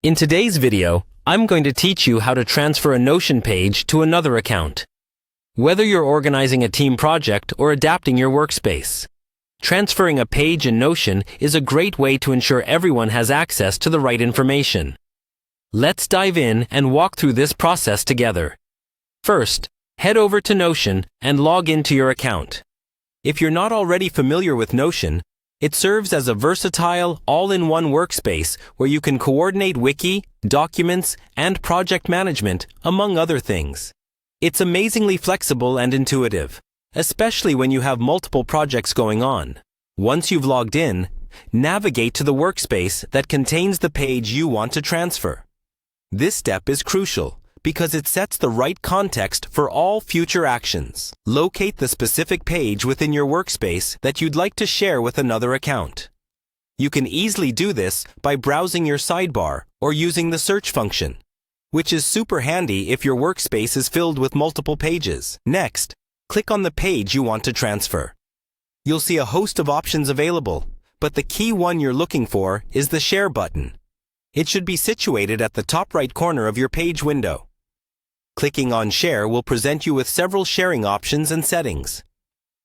In today's video, I'm going to teach you how to transfer a Notion page to another account. Whether you're organizing a team project or adapting your workspace, transferring a page in Notion is a great way to ensure everyone has access to the right information. Let's dive in and walk through this process together. First, head over to Notion and log into your account. If you're not already familiar with Notion, it serves as a versatile, all-in-one workspace where you can coordinate wiki, documents, and project management, among other things. It's amazingly flexible and intuitive, especially when you have multiple projects going on. Once you've logged in, navigate to the workspace that contains the page you want to transfer. This step is crucial because it sets the right context for all future actions. Locate the specific page within your workspace that you'd like to share with another account. You can easily do this by browsing your sidebar or using the search function, which is super handy if your workspace is filled with multiple pages. Next, click on the page you want to transfer. You'll see a host of options available, but the key one you're looking for is the Share button. It should be situated at the top right corner of your page window. Clicking on Share will present you with several sharing options and settings.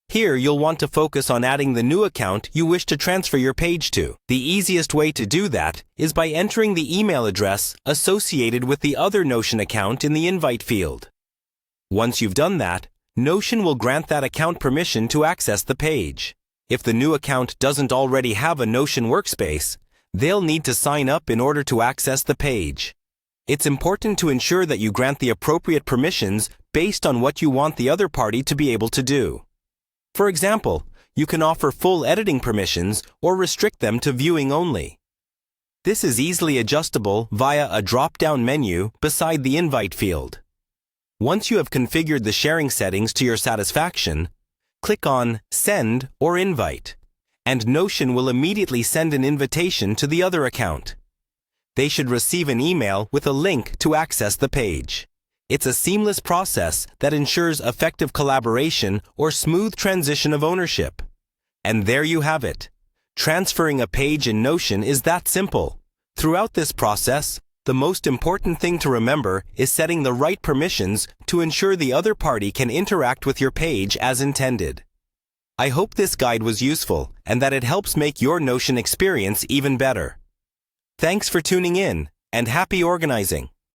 Here, you'll want to focus on adding the new account you wish to transfer your page to. The easiest way to do that is by entering the email address associated with the other Notion account in the invite field. Once you've done that, Notion will grant that account permission to access the page. If the new account doesn't already have a Notion workspace, they'll need to sign up in order to access the page. It's important to ensure that you grant the appropriate permissions based on what you want the other party to be able to do. For example, you can offer full editing permissions or restrict them to viewing only. This is easily adjustable via a drop-down menu beside the invite field. Once you have configured the sharing settings to your satisfaction, click on Send or Invite, and Notion will immediately send an invitation to the other account. They should receive an email with a link to access the page. It's a seamless process that ensures effective collaboration or smooth transition of ownership. And there you have it. Transferring a page in Notion is that simple. Throughout this process, the most important thing to remember is setting the right permissions to ensure the other party can interact with your page as intended. I hope this guide was useful and that it helps make your Notion experience even better. Thanks for tuning in, and happy organizing!